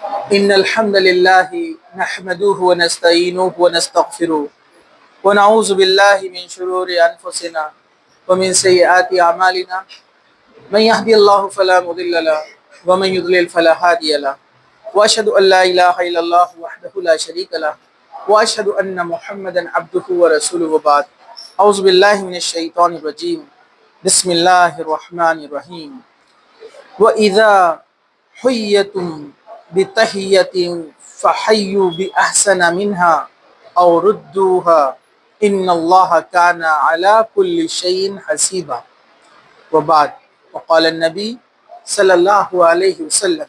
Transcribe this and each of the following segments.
إن الحمد لله نحمده ونستعينه ونستغفره ونعوذ بالله من شرور أنفسنا ومن سيئات أعمالنا من يهدي الله فلا مضل له ومن يضلل فلا هادي له وأشهد أن لا إله إلا الله وحده لا شريك له وأشهد أن محمدا عبده ورسوله وبعد أعوذ بالله من الشيطان الرجيم بسم الله الرحمن الرحيم وَإِذَا حُيِّيتُم بِتَحِيَّةٍ فَحَيُّوا بِأَحْسَنَ مِنْهَا أَوْ رُدُّوهَا إِنَّ اللَّهَ كَانَ عَلَى كُلِّ شَيْءٍ حَسِيبًا وبعد وقال النبي صلى الله عليه وسلم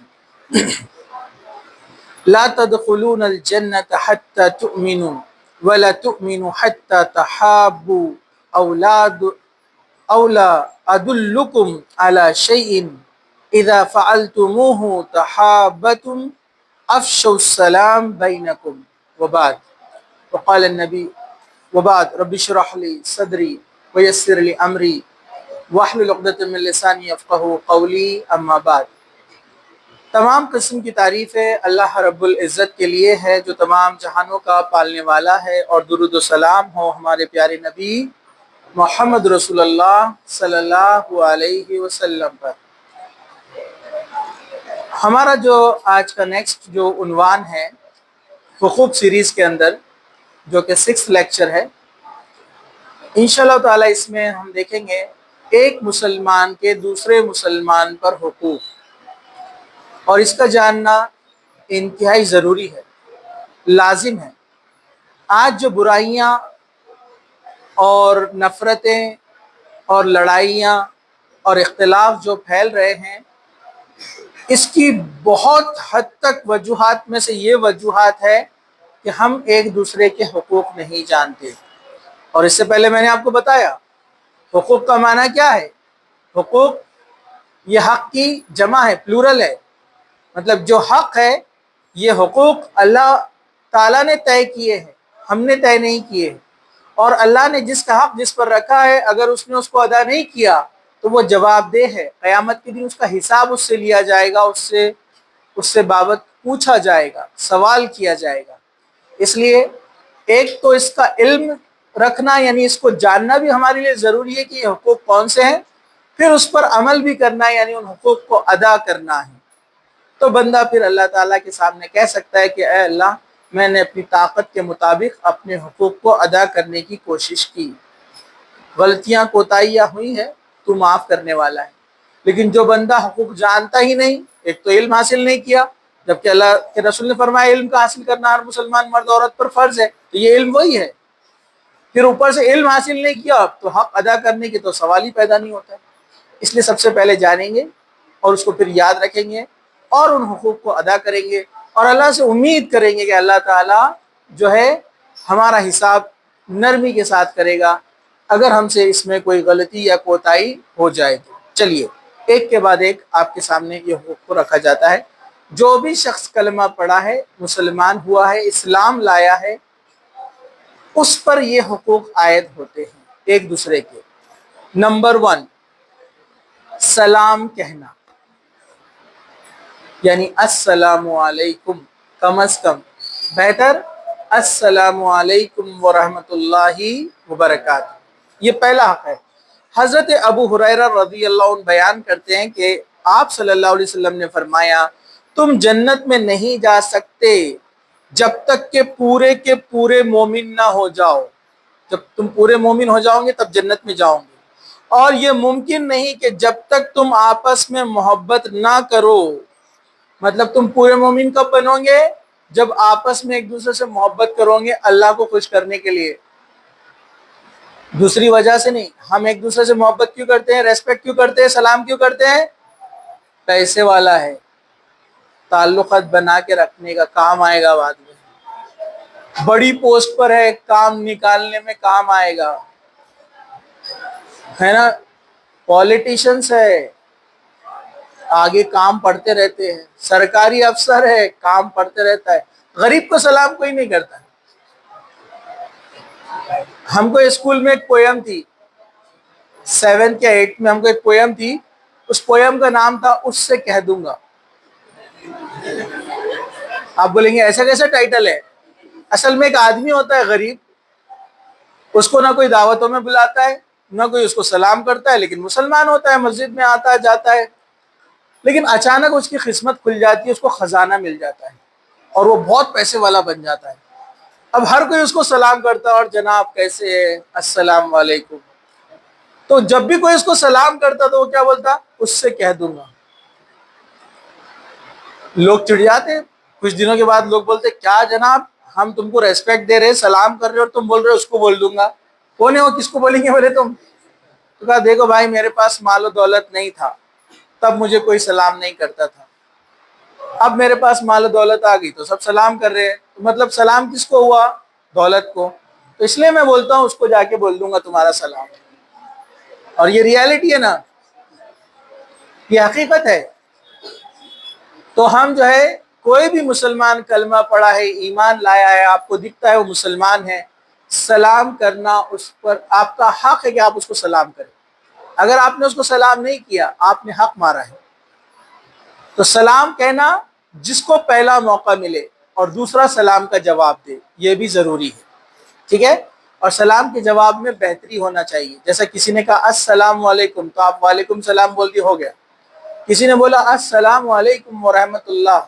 لا تدخلون الجنة حتى تؤمنوا ولا تؤمنوا حتى تحابوا أو لا أدلكم على شيء إذا فعلتموه تحابتم أفشوا السلام بينكم وبعد وقال النبي وبعد رب اشرح لي صدري ويسر لي أمري واحلل عقدة من لساني يفقهوا قولي أما بعد. تمام قسم کی تعریف ہے اللہ رب العزت کے لیے ہے جو تمام جہانوں کا پالنے والا ہے، اور درود و سلام ہو ہمارے پیارے نبی محمد رسول اللہ صلی اللہ علیہ وسلم پر. ہمارا جو آج کا نیکسٹ جو عنوان ہے حقوق سیریز کے اندر، جو کہ 6th لیکچر ہے، انشاءاللہ تعالی اس میں ہم دیکھیں گے ایک مسلمان کے دوسرے مسلمان پر حقوق، اور اس کا جاننا انتہائی ضروری ہے، لازم ہے. آج جو برائیاں اور نفرتیں اور لڑائیاں اور اختلاف جو پھیل رہے ہیں، اس کی بہت حد تک وجوہات میں سے یہ وجوہات ہے کہ ہم ایک دوسرے کے حقوق نہیں جانتے. اور اس سے پہلے میں نے آپ کو بتایا حقوق کا معنی کیا ہے. حقوق یہ حق کی جمع ہے، پلورل ہے، مطلب جو حق ہے یہ حقوق اللہ تعالیٰ نے طے کیے ہیں، ہم نے طے نہیں کیے ہیں. اور اللہ نے جس کا حق جس پر رکھا ہے، اگر اس نے اس کو ادا نہیں کیا تو وہ جواب دہ ہے. قیامت کے دن اس کا حساب اس سے لیا جائے گا، اس سے بابت پوچھا جائے گا، سوال کیا جائے گا. اس لیے ایک تو اس کا علم رکھنا، یعنی اس کو جاننا بھی ہمارے لیے ضروری ہے کہ یہ حقوق کون سے ہیں، پھر اس پر عمل بھی کرنا ہے، یعنی ان حقوق کو ادا کرنا ہے. تو بندہ پھر اللہ تعالیٰ کے سامنے کہہ سکتا ہے کہ اے اللہ، میں نے اپنی طاقت کے مطابق اپنے حقوق کو ادا کرنے کی کوشش کی، غلطیاں کوتاہیاں ہوئی ہیں، تو معاف کرنے والا ہے. لیکن جو بندہ حقوق جانتا ہی نہیں، ایک تو علم حاصل نہیں کیا، جبکہ اللہ کے رسول نے فرمایا علم کا حاصل کرنا ہر مسلمان مرد عورت پر فرض ہے، تو یہ علم وہی ہے. پھر اوپر سے علم حاصل نہیں کیا تو حق ادا کرنے کی تو سوال ہی پیدا نہیں ہوتا ہے. اس لیے سب سے پہلے جانیں گے اور اس کو پھر یاد رکھیں گے اور ان حقوق کو ادا کریں گے، اور اللہ سے امید کریں گے کہ اللہ تعالیٰ جو ہے ہمارا حساب نرمی کے ساتھ کرے گا اگر ہم سے اس میں کوئی غلطی یا کوتاہی ہو جائے تو. چلیے ایک کے بعد ایک آپ کے سامنے یہ حقوق کو رکھا جاتا ہے. جو بھی شخص کلمہ پڑھا ہے، مسلمان ہوا ہے، اسلام لایا ہے، اس پر یہ حقوق عائد ہوتے ہیں ایک دوسرے کے. نمبر 1، سلام کہنا، یعنی السلام علیکم، کم از کم بہتر السلام علیکم ورحمۃ اللہ وبرکاتہ. یہ پہلا حق ہے. حضرت ابو ہریرہ رضی اللہ عنہ بیان کرتے ہیں کہ آپ صلی اللہ علیہ وسلم نے فرمایا تم جنت میں نہیں جا سکتے جب تک کہ پورے کے پورے مومن نہ ہو جاؤ. جب تم پورے مومن ہو جاؤ گے تب جنت میں جاؤ گے، اور یہ ممکن نہیں کہ جب تک تم آپس میں محبت نہ کرو. مطلب تم پورے مومن کب بنو گے؟ جب آپس میں ایک دوسرے سے محبت کرو گے اللہ کو خوش کرنے کے لیے، دوسری وجہ سے نہیں. ہم ایک دوسرے سے محبت کیوں کرتے ہیں، ریسپیکٹ کیوں کرتے ہیں، سلام کیوں کرتے ہیں؟ پیسے والا ہے، تعلقات بنا کے رکھنے کا کام آئے گا بعد میں. بڑی پوسٹ پر ہے، کام نکالنے میں کام آئے گا، ہے نا. پولیٹیشنز ہے، آگے کام پڑھتے رہتے ہیں. سرکاری افسر ہے، کام پڑھتے رہتا ہے. غریب کو سلام کوئی نہیں کرتا. ہم کو اسکول میں ایک پویم تھی، 7th یا 8th میں ہم کو ایک پویم تھی، اس پویم کا نام تھا اس سے کہہ دوں گا. آپ بولیں گے ایسا کیسا ٹائٹل ہے؟ اصل میں ایک آدمی ہوتا ہے غریب، اس کو نہ کوئی دعوتوں میں بلاتا ہے، نہ کوئی اس کو سلام کرتا ہے، لیکن مسلمان ہوتا ہے، مسجد میں آتا ہے جاتا ہے، لیکن اچانک اس کی قسمت کھل جاتی ہے، اس کو خزانہ مل جاتا ہے اور وہ بہت پیسے والا بن جاتا ہے۔ اب ہر کوئی اس کو سلام کرتا ہے، اور جناب کیسے ہے، السلام علیکم۔ تو جب بھی کوئی اس کو سلام کرتا تو وہ کیا بولتا؟ اس سے کہہ دوں گا۔ لوگ چڑ جاتے ہیں، کچھ دنوں کے بعد لوگ بولتے کیا جناب، ہم تم کو ریسپیکٹ دے رہے، سلام کر رہے اور تم بول رہے اس کو بول دوں گا۔ کون ہے وہ، کس کو بولیں گے؟ بولے تم۔ تو کہا دیکھو بھائی، میرے پاس مال و دولت نہیں تھا تب مجھے کوئی سلام نہیں کرتا تھا، اب میرے پاس مال و دولت آ گئی تو سب سلام کر رہے ہیں، تو مطلب سلام کس کو ہوا؟ دولت کو۔ تو اس لیے میں بولتا ہوں اس کو جا کے بول دوں گا تمہارا سلام، اور یہ ریالٹی ہے نا، یہ حقیقت ہے۔ تو ہم جو ہے، کوئی بھی مسلمان کلمہ پڑھا ہے، ایمان لایا ہے، آپ کو دکھتا ہے وہ مسلمان ہے، سلام کرنا اس پر آپ کا حق ہے کہ آپ اس کو سلام کریں۔ اگر آپ نے اس کو سلام نہیں کیا، آپ نے حق مارا ہے۔ تو سلام کہنا جس کو پہلا موقع ملے، اور دوسرا سلام کا جواب دے، یہ بھی ضروری ہے، ٹھیک ہے؟ اور سلام کے جواب میں بہتری ہونا چاہیے۔ جیسا کسی نے کہا السلام علیکم تو آپ وعلیکم السلام بول دیے، ہو گیا۔ کسی نے بولا السلام علیکم ورحمۃ اللہ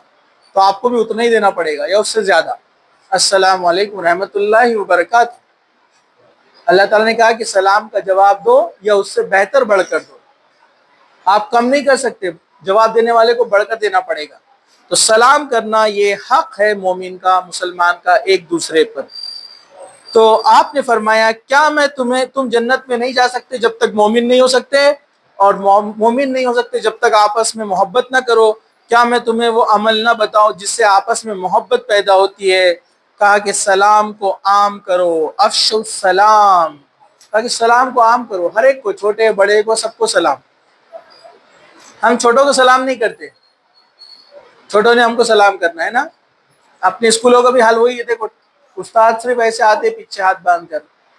تو آپ کو بھی اتنا ہی دینا پڑے گا یا اس سے زیادہ، السلام علیکم ورحمۃ اللہ وبرکاتہ۔ اللہ تعالیٰ نے کہا کہ سلام کا جواب دو یا اس سے بہتر بڑھ کر دو، آپ کم نہیں کر سکتے، جواب دینے والے کو بڑھ کر دینا پڑے گا۔ تو سلام کرنا یہ حق ہے مومن کا، مسلمان کا، ایک دوسرے پر۔ تو آپ نے فرمایا کیا میں تم جنت میں نہیں جا سکتے جب تک مومن نہیں ہو سکتے، اور مومن نہیں ہو سکتے جب تک آپس میں محبت نہ کرو، کیا میں تمہیں وہ عمل نہ بتاؤں جس سے آپس میں محبت پیدا ہوتی ہے؟ کہا کہ سلام کو عام کرو، افشوا السلام، کہا کہ سلام کو عام کرو، ہر ایک کو، چھوٹے بڑے کو، سب کو سلام۔ ہم چھوٹوں کو سلام نہیں کرتے، چھوٹوں نے ہم کو سلام کرنا ہے نا۔ اپنے اسکولوں کا بھی حال وہی ہے، دیکھو استاد صرف ایسے آتے پیچھے ہاتھ باندھ کر،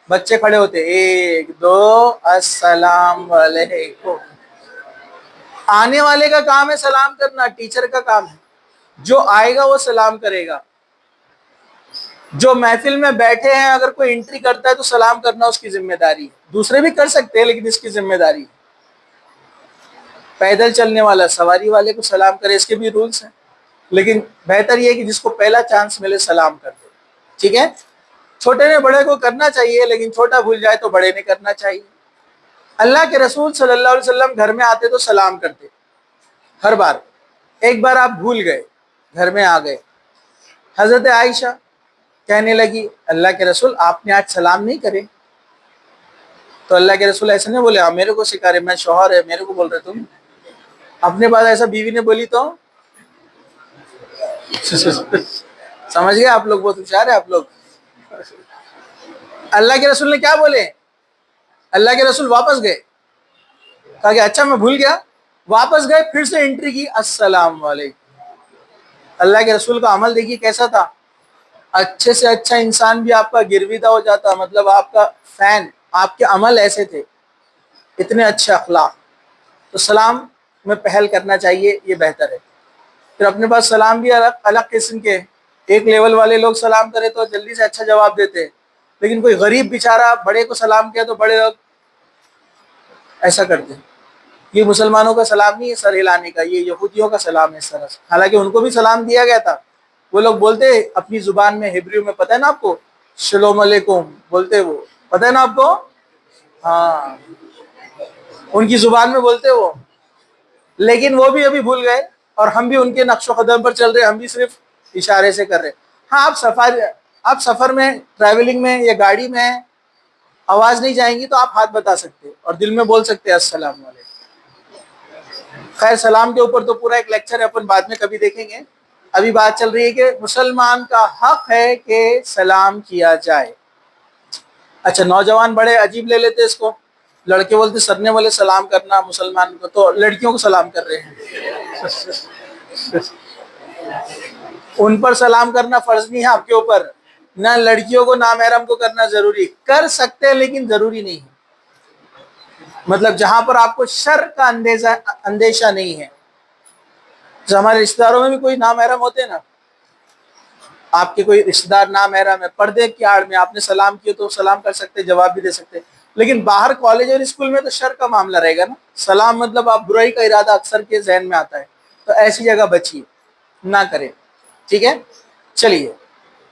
بچے کھڑے ہوتے، ایک دو السلام علیکم۔ آنے والے کا کام ہے سلام کرنا، ٹیچر کا کام ہے، جو آئے گا وہ سلام کرے گا۔ جو محفل میں بیٹھے ہیں اگر کوئی انٹری کرتا ہے تو سلام کرنا اس کی ذمہ داری ہے، دوسرے بھی کر سکتے ہیں لیکن اس کی ذمہ داری ہے۔ پیدل چلنے والا سواری والے کو سلام کرے، اس کے بھی رولز ہیں، لیکن بہتر یہ ہے کہ جس کو پہلا چانس ملے سلام کر دے، ٹھیک ہے؟ چھوٹے نے بڑے کو کرنا چاہیے، لیکن چھوٹا بھول جائے تو بڑے نے کرنا چاہیے۔ اللہ کے رسول صلی اللہ علیہ وسلم گھر میں آتے تو سلام کرتے، ہر بار۔ ایک بار آپ بھول گئے، گھر میں آ گئے، حضرت عائشہ کہنے لگی اللہ کے رسول آپ نے آج سلام نہیں کرے، تو اللہ کے رسول ایسے نہیں بولے آپ میرے کو سکھا رہے، میں شوہر ہے میرے کو بول رہے تم، اپنے بعد ایسا بیوی نے بولی تو سمجھ گئے آپ لوگ، بہت ہوشیار ہے آپ لوگ۔ اللہ کے رسول نے کیا بولے؟ اللہ کے رسول واپس گئے، کہا کہ اچھا میں بھول گیا، واپس گئے، پھر سے انٹری کی، السلام علیکم۔ اللہ کے رسول کا عمل دیکھیے کیسا تھا، اچھے سے اچھا انسان بھی آپ کا گرویدہ ہو جاتا، مطلب آپ کا فین، آپ کے عمل ایسے تھے، اتنے اچھے اخلاق۔ تو سلام میں پہل کرنا چاہیے، یہ بہتر ہے۔ پھر اپنے پاس سلام بھی الگ الگ قسم کے، ایک لیول والے لوگ سلام کرے تو جلدی سے اچھا جواب دیتے، لیکن کوئی غریب بیچارہ بڑے کو سلام کیا تو بڑے لوگ ایسا کرتے۔ یہ مسلمانوں کا سلام نہیں ہے سر ہلانے کا، یہ یہودیوں کا سلام ہے سر، حالانکہ ان کو بھی سلام دیا گیا تھا، وہ لوگ بولتے اپنی زبان میں، ہبریو میں، پتہ ہے نا آپ کو، شلوم علیکم بولتے، وہ پتہ ہے نا آپ کو، ہاں ان کی زبان میں بولتے وہ، لیکن وہ بھی ابھی بھول گئے، اور ہم بھی ان کے نقش و قدم پر چل رہے، ہم بھی صرف اشارے سے کر رہے۔ ہاں آپ سفر میں، ٹریولنگ میں یا گاڑی میں آواز نہیں جائیں گی تو آپ ہاتھ بتا سکتے اور دل میں بول سکتے السلام علیکم۔ خیر سلام کے اوپر تو پورا ایک لیکچر ہے، اپن بعد میں کبھی دیکھیں گے، ابھی بات چل رہی ہے کہ مسلمان کا حق ہے کہ سلام کیا جائے۔ اچھا نوجوان بڑے عجیب لے لیتے اس کو، لڑکے بولتے سر نے بولے سلام کرنا مسلمان کو، تو لڑکیوں کو سلام کر رہے ہیں۔ ان پر سلام کرنا فرض نہیں ہے آپ کے اوپر، نہ لڑکیوں کو نامحرم کو کرنا ضروری، کر سکتے ہیں لیکن ضروری نہیں ہے، مطلب جہاں پر آپ کو شر کا اندیشہ نہیں ہے۔ ہمارے رشتہ داروں میں بھی کوئی نامحرم ہوتے ہیں نا، آپ کے کوئی رشتہ دار نامحرم ہے، پردے کی آڑ میں آپ نے سلام کیا تو سلام کر سکتے، جواب بھی دے سکتے، لیکن باہر کالج اور اسکول میں تو شر کا معاملہ رہے گا نا، سلام مطلب آپ برائی کا ارادہ اکثر کے ذہن میں آتا ہے، تو ایسی جگہ بچیے، نہ کریں، ٹھیک ہے؟ چلیے،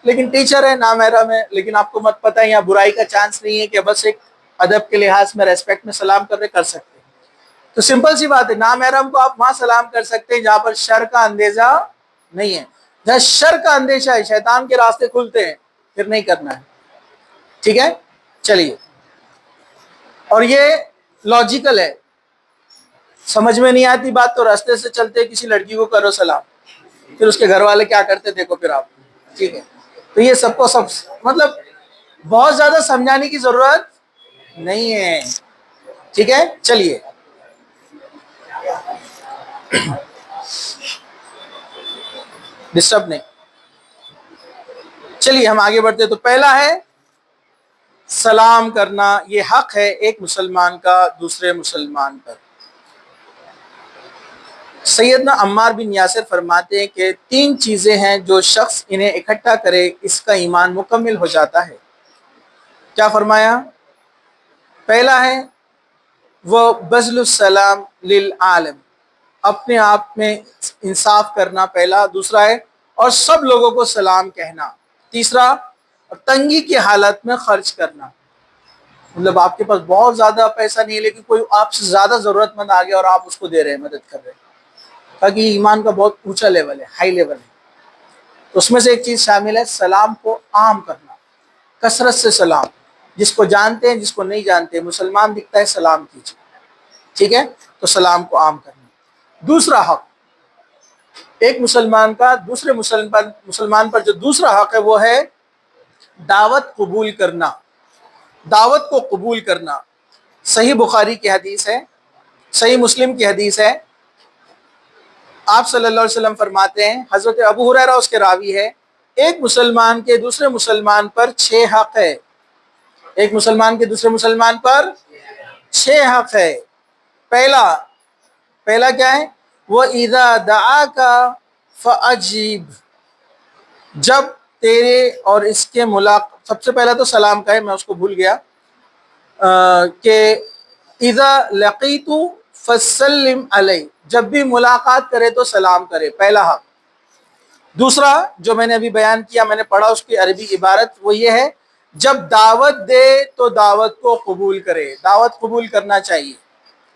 لیکن ٹیچر ہے، نامحرم ہے، لیکن آپ کو مت پتہ ہے یہاں برائی کا چانس نہیں ہے کہ بس ایک ادب کے لحاظ میں ریسپیکٹ میں سلام کر سکتے ہیں، تو سمپل سی بات ہے، نامحرم کو آپ وہاں سلام کر سکتے ہیں جہاں پر شر کا اندیشہ نہیں ہے، جہاں شر کا اندیشہ ہے، شیطان کے راستے کھلتے ہیں، پھر نہیں کرنا ہے، ٹھیک ہے؟ چلیے، اور یہ لاجیکل ہے، سمجھ میں نہیں آتی بات تو راستے سے چلتے کسی لڑکی کو کرو سلام، پھر اس کے گھر والے کیا کرتے دیکھو پھر آپ، ٹھیک ہے؟ تو یہ سب کو سب مطلب بہت زیادہ سمجھانے کی ضرورت نہیں ہے، ٹھیک ہے؟ چلیے، ڈسٹرب نہیں، چلیے ہم آگے بڑھتے، تو پہلا ہے سلام کرنا، یہ حق ہے ایک مسلمان کا دوسرے مسلمان پر۔ سیدنا عمار بن یاسر فرماتے ہیں کہ 3 چیزیں ہیں جو شخص انہیں اکٹھا کرے اس کا ایمان مکمل ہو جاتا ہے۔ کیا فرمایا؟ پہلا ہے وہ بذل السلام للعالم، اپنے آپ میں انصاف کرنا پہلا، دوسرا ہے اور سب لوگوں کو سلام کہنا، تیسرا تنگی کی حالت میں خرچ کرنا، مطلب آپ کے پاس بہت زیادہ پیسہ نہیں ہے لیکن کوئی آپ سے زیادہ ضرورت مند آ گیا اور آپ اس کو دے رہے ہیں، مدد کر رہے ہیں، تاکہ ایمان کا بہت اونچا لیول ہے، ہائی لیول ہے، تو اس میں سے ایک چیز شامل ہے سلام کو عام کرنا، کثرت سے سلام، جس کو جانتے ہیں جس کو نہیں جانتے، مسلمان دکھتا ہے سلام کیجیے، ٹھیک ہے؟ تو سلام کو عام کرنا۔ دوسرا حق ایک مسلمان کا دوسرے مسلمان پر جو دوسرا حق ہے وہ ہے دعوت قبول کرنا، دعوت کو قبول کرنا۔ صحیح بخاری کی حدیث ہے، صحیح مسلم کی حدیث ہے، آپ صلی اللہ علیہ وسلم فرماتے ہیں، حضرت ابو ہریرہ اس کے راوی ہے، ایک مسلمان کے دوسرے مسلمان پر 6 حق ہے، ایک مسلمان کے دوسرے مسلمان پر 6 حق ہے۔ پہلا کیا ہے؟ وَإِذَا دَعَاكَ فَأَجِبْ، جب تیرے اور اس کے سب سے پہلا تو سلام کا ہے، میں اس کو بھول گیا، کہ اِذَا لَقِيتُ فَسَلِّمْ عَلَيْهِ، جب بھی ملاقات کرے تو سلام کرے، پہلا حق۔ دوسرا جو میں نے ابھی بیان کیا، میں نے پڑھا اس کی عربی عبارت، وہ یہ ہے جب دعوت دے تو دعوت کو قبول کرے، دعوت قبول کرنا چاہیے۔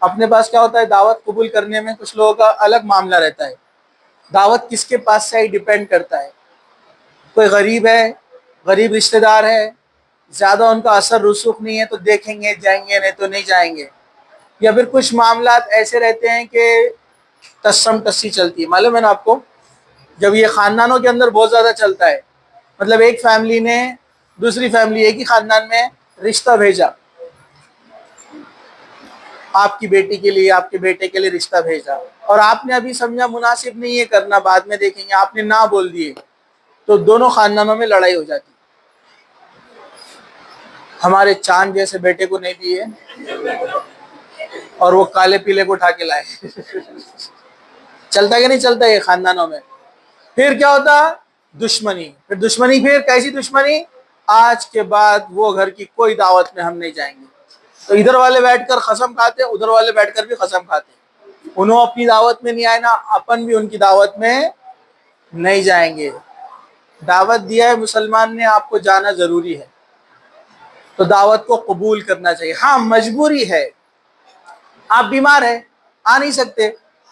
اپنے پاس کیا ہوتا ہے دعوت قبول کرنے میں کچھ لوگوں کا الگ معاملہ رہتا ہے، دعوت کس کے پاس سے ڈیپینڈ کرتا ہے، کوئی غریب ہے، غریب رشتہ دار ہے، زیادہ ان کا اثر رسوخ نہیں ہے تو دیکھیں گے جائیں گے، نہیں تو نہیں جائیں گے، یا پھر کچھ معاملات ایسے رہتے ہیں کہ تسم تسی چلتی ہے، معلوم ہے نا آپ کو، جب یہ خاندانوں کے اندر بہت زیادہ چلتا ہے، مطلب ایک فیملی نے دوسری فیملی ایک ہی خاندان میں رشتہ بھیجا، آپ کی بیٹی کے لیے آپ کے بیٹے کے لیے رشتہ بھیجا، اور آپ نے ابھی سمجھا مناسب نہیں ہے کرنا، بعد میں دیکھیں گے، آپ نے نہ بول دیے، تو دونوں خاندانوں میں لڑائی ہو جاتی، ہمارے چاند جیسے بیٹے کو نہیں دیے اور وہ کالے پیلے کو اٹھا کے لائے، چلتا کہ نہیں چلتا یہ خاندانوں میں؟ پھر کیا ہوتا؟ دشمنی، پھر کیسی دشمنی؟ آج کے بعد وہ گھر کی کوئی دعوت میں ہم نہیں جائیں گے، تو ادھر والے بیٹھ کر قسم کھاتے، ادھر والے بیٹھ کر بھی قسم کھاتے، انہوں اپنی دعوت میں نہیں آئے نا، اپن بھی ان کی دعوت میں نہیں جائیں گے، دعوت دیا ہے مسلمان نے، آپ کو جانا ضروری ہے، تو دعوت کو قبول کرنا چاہیے۔ ہاں مجبوری ہے، آپ بیمار ہیں آ نہیں سکتے،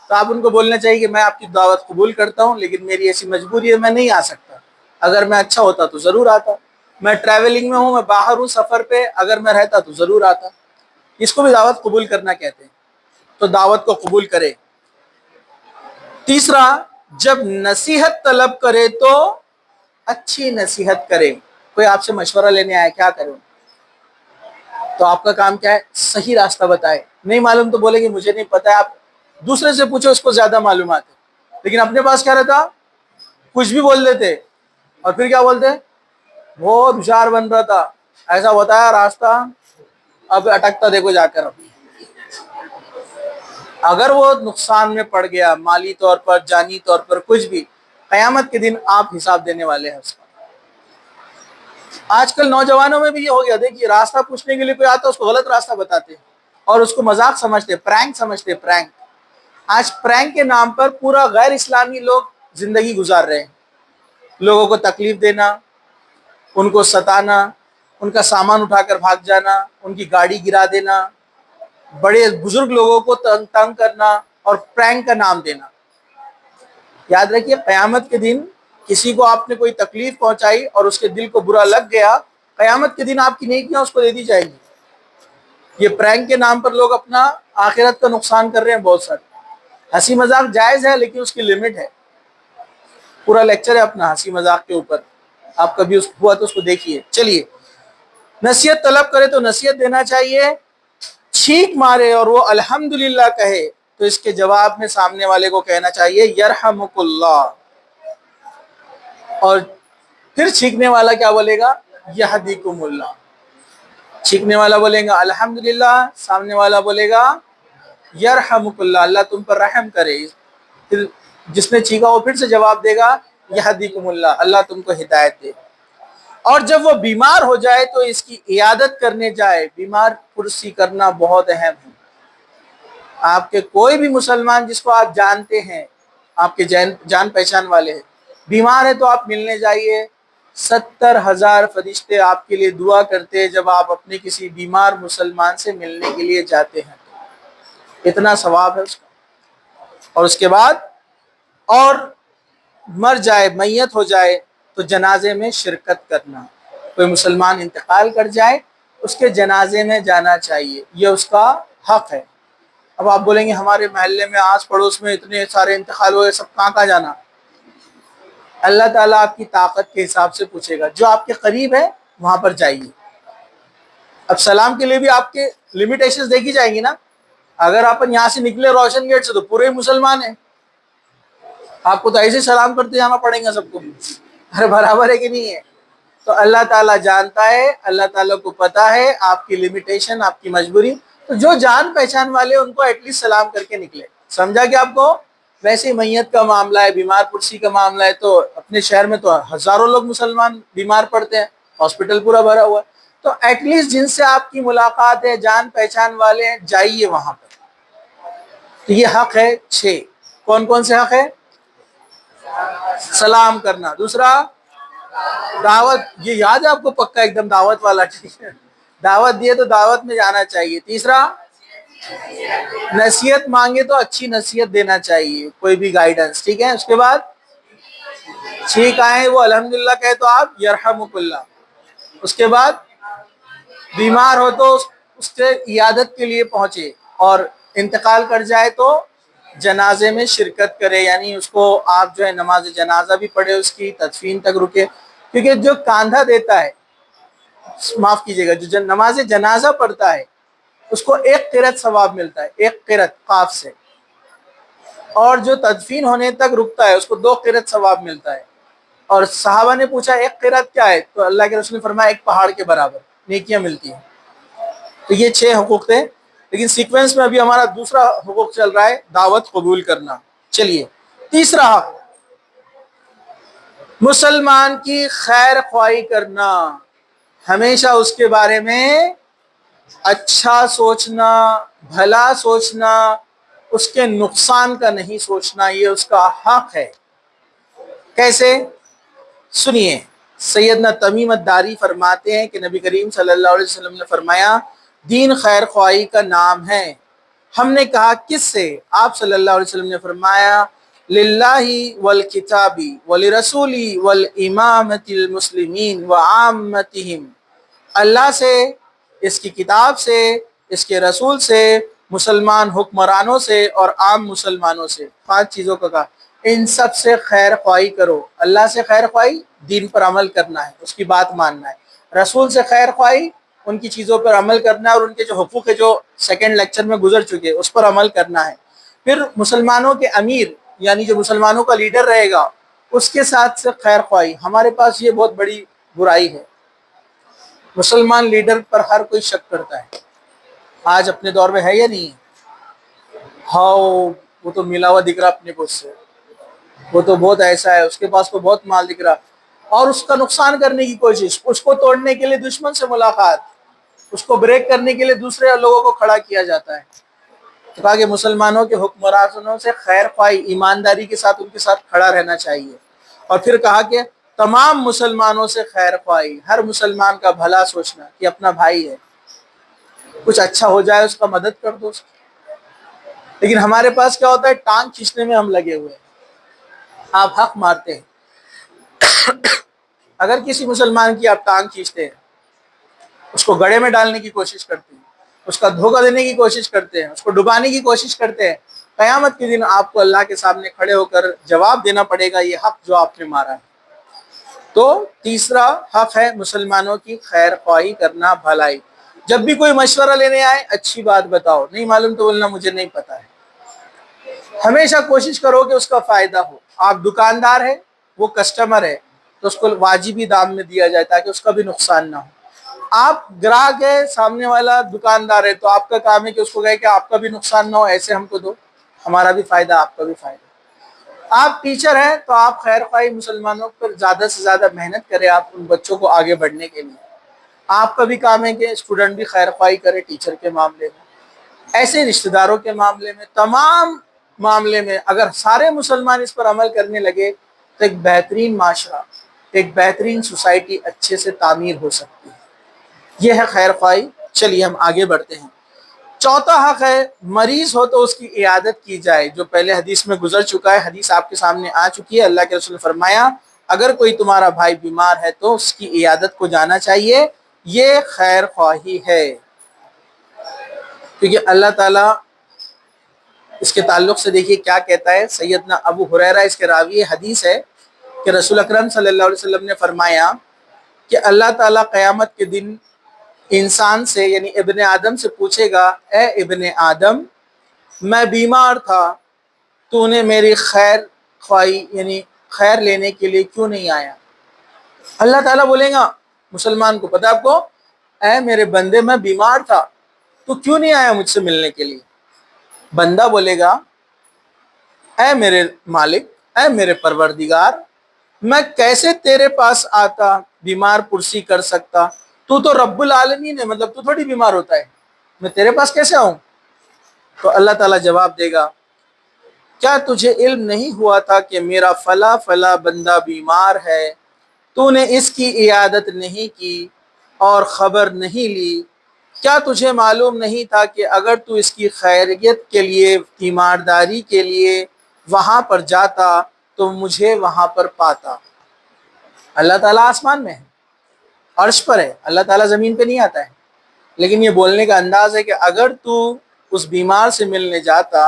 تو آپ ان کو بولنا چاہیے کہ میں آپ کی دعوت قبول کرتا ہوں لیکن میری ایسی مجبوری ہے میں نہیں آ سکتا، اگر میں اچھا ہوتا تو ضرور آتا، میں ٹریولنگ میں ہوں، میں باہر ہوں سفر پہ، اگر میں رہتا تو ضرور آتا، اس کو بھی دعوت قبول کرنا کہتے ہیں، تو دعوت کو قبول کرے۔ تیسرا، جب نصیحت طلب کرے تو اچھی نصیحت کرے، کوئی آپ سے مشورہ لینے آئے کیا کروں، تو آپ کا کام کیا ہے؟ صحیح راستہ بتائے، نہیں معلوم تو بولے گی مجھے نہیں پتا ہے، آپ دوسرے سے پوچھو، اس کو زیادہ معلومات ہے، لیکن اپنے پاس کیا رہتا؟ کچھ بھی بول دیتے، اور پھر کیا بولتے؟ بہت ہوشیار بن رہا تھا، ایسا بتایا راستہ، اب اٹکتا دیکھو جا کر، اگر وہ نقصان میں پڑ گیا مالی طور پر جانی طور پر کچھ بھی، قیامت کے دن آپ حساب دینے والے ہیں اس کا، آج کل نوجوانوں میں بھی یہ ہو گیا، دیکھیے راستہ پوچھنے کے لیے کوئی آتا ہے اس کو غلط راستہ بتاتے ہیں اور اس کو مذاق سمجھتے، پرینک سمجھتے، پرینک۔ آج پرینک کے نام پر پورا غیر اسلامی لوگ زندگی گزار رہے ہیں، لوگوں کو تکلیف دینا، ان کو ستانا، ان کا سامان اٹھا کر بھاگ جانا، ان کی گاڑی گرا دینا، بڑے بزرگ لوگوں کو تنگ کرنا اور پرینک کا نام دینا۔ یاد رکھیے قیامت کے دن کسی کو آپ نے کوئی تکلیف پہنچائی اور اس کے دل کو برا لگ گیا، قیامت کے دن آپ کی نیکیاں اس کو دے دی جائیں گی۔ یہ پرینک کے نام پر لوگ اپنا آخرت کا نقصان کر رہے ہیں بہت سارے۔ ہنسی مذاق جائز ہے لیکن اس کی لمٹ ہے۔ پورا لیکچر ہے اپنا ہنسی مذاق کے اوپر، آپ کبھی اس ہوا تو اس کو دیکھیے۔ چلیے، نصیحت طلب کرے تو نصیحت دینا چاہیے، چھینک مارے اور وہ الحمدللہ کہے تو اس کے جواب میں سامنے والے کو کہنا چاہیے یرحمک اللہ، اور پھر چھینکنے والا کیا بولے گا؟ یہدیکم اللہ۔ چھینکنے والا بولے گا الحمدللہ، سامنے والا بولے گا یرحمک اللہ، اللہ تم پر رحم کرے۔ پھر جس نے چھینکا وہ پھر سے جواب دے گا یہدیکم اللہ، اللہ تم کو ہدایت دے۔ اور جب وہ بیمار ہو جائے تو اس کی عیادت کرنے جائے۔ بیمار پرسی کرنا بہت اہم ہے۔ آپ کے کوئی بھی مسلمان جس کو آپ جانتے ہیں، آپ کے جان پہچان والے ہیں، بیمار ہے تو آپ ملنے جائیے۔ 70,000 فرشتے آپ کے لیے دعا کرتے ہیں جب آپ اپنے کسی بیمار مسلمان سے ملنے کے لیے جاتے ہیں، اتنا ثواب ہے اس کا۔ اور اس کے بعد اور مر جائے، میت ہو جائے تو جنازے میں شرکت کرنا۔ کوئی مسلمان انتقال کر جائے اس کے جنازے میں جانا چاہیے، یہ اس کا حق ہے۔ اب آپ بولیں گے ہمارے محلے میں آس پڑوس میں اتنے سارے انتقال ہوئے، سب کہاں جانا؟ اللہ تعالیٰ آپ کی طاقت کے حساب سے پوچھے گا، جو آپ کے قریب ہے وہاں پر جائیے۔ اب سلام کے لیے بھی آپ کے لمیٹیشنز دیکھی جائیں گی نا۔ اگر آپ یہاں سے نکلے روشن گیٹ سے تو پورے مسلمان ہیں، آپ کو تو ایسے سلام کرتے جانا پڑیں گا سب کو، ارے برابر ہے کہ نہیں ہے؟ تو اللہ تعالیٰ جانتا ہے، اللہ تعالیٰ کو پتا ہے آپ کی لمیٹیشن، آپ کی مجبوری، تو جو جان پہچان والے ان کو ایٹ لیسٹ سلام کر کے نکلے۔ سمجھا کہ آپ کو؟ ویسے میت کا معاملہ ہے، بیمار پرسی کا معاملہ ہے، تو اپنے شہر میں تو ہزاروں لوگ مسلمان بیمار پڑتے ہیں، ہاسپٹل پورا بھرا ہوا ہے، تو ایٹ لیسٹ جن سے آپ کی ملاقات ہے، جان پہچان والے ہیں، جائیے وہاں پر۔ تو یہ حق ہے 6۔ کون کون سے حق ہے؟ سلام کرنا، دوسرا دعوت، یہ یاد ہے آپ کو پکا ایک دم دعوت والا، ٹھیک ہے، دعوت دیے تو دعوت میں جانا چاہیے۔ تیسرا نصیحت مانگے تو اچھی نصیحت دینا چاہیے، کوئی بھی گائیڈنس، ٹھیک ہے۔ اس کے بعد ٹھیک آئے وہ الحمدللہ کہے تو آپ یرحمک اللہ۔ اس کے بعد بیمار ہو تو اس کے عیادت کے لیے پہنچے، اور انتقال کر جائے تو جنازے میں شرکت کرے، یعنی اس کو آپ جو ہے نماز جنازہ بھی پڑھے، اس کی تدفین تک رکے، کیونکہ جو کاندھا دیتا ہے، معاف کیجیے گا، جو نماز جنازہ پڑھتا ہے اس کو 1 قرت ثواب ملتا ہے، 1 قرت قاف سے، اور جو تدفین ہونے تک رکتا ہے اس کو 2 قرت ثواب ملتا ہے۔ اور صحابہ نے پوچھا 1 قرت کیا ہے؟ تو اللہ کے رسول نے فرمایا 1 پہاڑ کے برابر نیکیاں ملتی ہیں۔ تو یہ 6 حقوق تھے، لیکن سیکوینس میں ابھی ہمارا دوسرا حقوق چل رہا ہے، دعوت قبول کرنا۔ چلیے، تیسرا حق، مسلمان کی خیر خواہی کرنا، ہمیشہ اس کے بارے میں اچھا سوچنا، بھلا سوچنا، اس کے نقصان کا نہیں سوچنا، یہ اس کا حق ہے۔ کیسے؟ سنیے، سیدنا تمیم الداری فرماتے ہیں کہ نبی کریم صلی اللہ علیہ وسلم نے فرمایا دین خیر خواہی کا نام ہے۔ ہم نے کہا کس سے؟ آپ صلی اللہ علیہ وسلم نے فرمایا للہ والکتابی ولرسولی والامامۃ المسلمین وعامتہم، اللہ سے، اس کی کتاب سے، اس کے رسول سے، مسلمان حکمرانوں سے اور عام مسلمانوں سے۔ 5 چیزوں کا کہا، ان سب سے خیر خواہی کرو۔ اللہ سے خیر خواہی، دین پر عمل کرنا ہے، اس کی بات ماننا ہے۔ رسول سے خیر خواہی، ان کی چیزوں پر عمل کرنا ہے، اور ان کے جو حقوق ہے جو سیکنڈ لیکچر میں گزر چکے اس پر عمل کرنا ہے۔ پھر مسلمانوں کے امیر، یعنی جو مسلمانوں کا لیڈر رہے گا، اس کے ساتھ سے خیر خواہی۔ ہمارے پاس یہ بہت بڑی برائی ہے، مسلمان لیڈر پر ہر کوئی شک کرتا ہے۔ آج اپنے دور میں ہے یا نہیں؟ ہاں وہ تو ملا ہوا دکھ رہا اپنے کو، اس سے وہ تو بہت ایسا ہے، اس کے پاس تو بہت مال دکھ رہا۔ اور اس کا نقصان کرنے کی کوشش، اس کو توڑنے کے لیے دشمن سے ملاقات، اس کو بریک کرنے کے لیے دوسرے لوگوں کو کھڑا کیا جاتا ہے۔ تو کہا کہ مسلمانوں کے حکمرانوں سے خیر خواہی، ایمانداری کے ساتھ ان کے ساتھ کھڑا رہنا چاہیے۔ اور پھر کہا کہ تمام مسلمانوں سے خیر خواہی، ہر مسلمان کا بھلا سوچنا کہ اپنا بھائی ہے، کچھ اچھا ہو جائے اس کا مدد کر دو اس کی۔ لیکن ہمارے پاس کیا ہوتا ہے، ٹانگ کھینچنے میں ہم لگے ہوئے ہیں، آپ حق مارتے ہیں۔ اگر کسی مسلمان کی آپ ٹانگ کھینچتے ہیں، اس کو گڑھے میں ڈالنے کی کوشش کرتے ہیں، اس کا دھوکہ دینے کی کوشش کرتے ہیں، اس کو ڈبانے کی کوشش کرتے ہیں، قیامت کے دن آپ کو اللہ کے سامنے کھڑے ہو کر جواب دینا پڑے گا یہ حق جو آپ نے مارا ہے۔ تو تیسرا حق ہے مسلمانوں کی خیر خواہی کرنا، بھلائی۔ جب بھی کوئی مشورہ لینے آئے اچھی بات بتاؤ، نہیں معلوم تو بولنا مجھے نہیں پتا ہے۔ ہمیشہ کوشش کرو کہ اس کا فائدہ ہو۔ آپ دکاندار ہے، وہ کسٹمر ہے، تو اس کو واجبی دام میں دیا جائے تاکہ اس کا بھی نقصان نہ ہو۔ آپ گراہک ہے، سامنے والا دکاندار ہے، تو آپ کا کام ہے کہ اس کو کہے کہ آپ کا بھی نقصان نہ ہو، ایسے ہم کو دو، ہمارا بھی فائدہ آپ کا بھی فائدہ۔ آپ ٹیچر ہیں تو آپ خیر خواہی مسلمانوں پر زیادہ سے زیادہ محنت کریں، آپ ان بچوں کو آگے بڑھنے کے لیے۔ آپ کا بھی کام ہے کہ اسٹوڈنٹ بھی خیر خواہی کرے ٹیچر کے معاملے میں، ایسے رشتہ داروں کے معاملے میں، تمام معاملے میں اگر سارے مسلمان اس پر عمل کرنے لگے تو ایک بہترین معاشرہ، ایک بہترین سوسائٹی اچھے سے تعمیر ہو سکتی ہے۔ یہ ہے خیر خواہی۔ چلیے ہم آگے بڑھتے ہیں۔ چوتھا حق ہے مریض ہو تو اس کی عیادت کی جائے، جو پہلے حدیث میں گزر چکا ہے، حدیث آپ کے سامنے آ چکی ہے۔ اللہ کے رسول نے فرمایا اگر کوئی تمہارا بھائی بیمار ہے تو اس کی عیادت کو جانا چاہیے، یہ خیر خواہی ہے۔ کیونکہ اللہ تعالیٰ اس کے تعلق سے دیکھیے کیا کہتا ہے، سیدنا ابو ہریرہ اس کے راوی حدیث ہے کہ رسول اکرم صلی اللہ علیہ وسلم نے فرمایا کہ اللہ تعالیٰ قیامت کے دن انسان سے یعنی ابن آدم سے پوچھے گا، اے ابن آدم میں بیمار تھا، تو نے میری خیر خواہی یعنی خیر لینے کے لیے کیوں نہیں آیا؟ اللہ تعالیٰ بولے گا مسلمان کو، پتہ آپ کو، اے میرے بندے میں بیمار تھا، تو کیوں نہیں آیا مجھ سے ملنے کے لیے؟ بندہ بولے گا اے میرے مالک، اے میرے پروردگار، میں کیسے تیرے پاس آتا، بیمار پرسی کر سکتا، تو رب العالمین ہے، مطلب تو تھوڑی بیمار ہوتا ہے، میں تیرے پاس کیسے آؤں؟ تو اللہ تعالیٰ جواب دے گا کیا تجھے علم نہیں ہوا تھا کہ میرا فلاں فلاں بندہ بیمار ہے، تو نے اس کی عیادت نہیں کی اور خبر نہیں لی؟ کیا تجھے معلوم نہیں تھا کہ اگر تو اس کی خیریت کے لیے، تیمارداری کے لیے وہاں پر جاتا تو مجھے وہاں پر پاتا؟ اللہ تعالیٰ آسمان میں ہے، عرش پر ہے، اللہ تعالیٰ زمین پہ نہیں آتا ہے، لیکن یہ بولنے کا انداز ہے کہ اگر تو اس بیمار سے ملنے جاتا،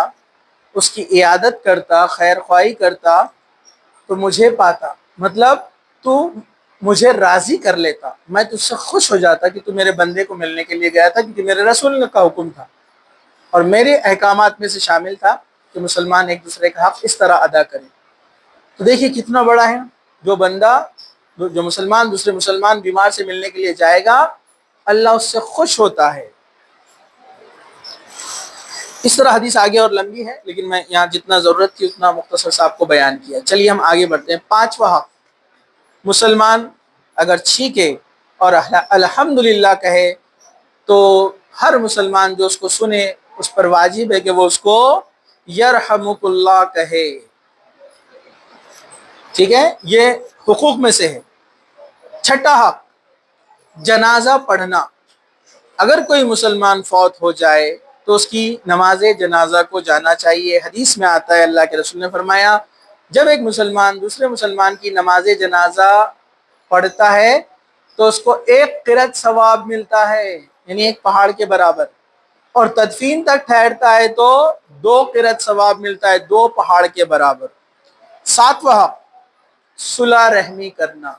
اس کی عیادت کرتا، خیر خواہی کرتا تو مجھے پاتا، مطلب تو مجھے راضی کر لیتا، میں تجھ سے خوش ہو جاتا کہ تو میرے بندے کو ملنے کے لیے گیا تھا، کیونکہ میرے رسول کا حکم تھا اور میرے احکامات میں سے شامل تھا کہ مسلمان ایک دوسرے کا حق اس طرح ادا کریں۔ تو دیکھیے کتنا بڑا ہے، جو بندہ جو مسلمان دوسرے مسلمان بیمار سے ملنے کے لیے جائے گا اللہ اس سے خوش ہوتا ہے۔ اس طرح حدیث آگے اور لمبی ہے، لیکن میں یہاں جتنا ضرورت تھی اتنا مختصر سے آپ کو بیان کیا۔ چلیے ہم آگے بڑھتے ہیں۔ پانچواں حق، مسلمان اگر چھینکے اور الحمدللہ کہے تو ہر مسلمان جو اس کو سنے اس پر واجب ہے کہ وہ اس کو یرحمک اللہ کہے۔ ٹھیک ہے، یہ حقوق میں سے ہے۔ چھٹا حق، جنازہ پڑھنا۔ اگر کوئی مسلمان فوت ہو جائے تو اس کی نماز جنازہ کو جانا چاہیے۔ حدیث میں آتا ہے اللہ کے رسول نے فرمایا جب ایک مسلمان دوسرے مسلمان کی نماز جنازہ پڑھتا ہے تو اس کو 1 قرۃ ثواب ملتا ہے، یعنی 1 پہاڑ کے برابر، اور تدفین تک ٹھہرتا ہے تو 2 قرۃ ثواب ملتا ہے، 2 پہاڑ کے برابر۔ ساتواں حق، صلح رحمی کرنا۔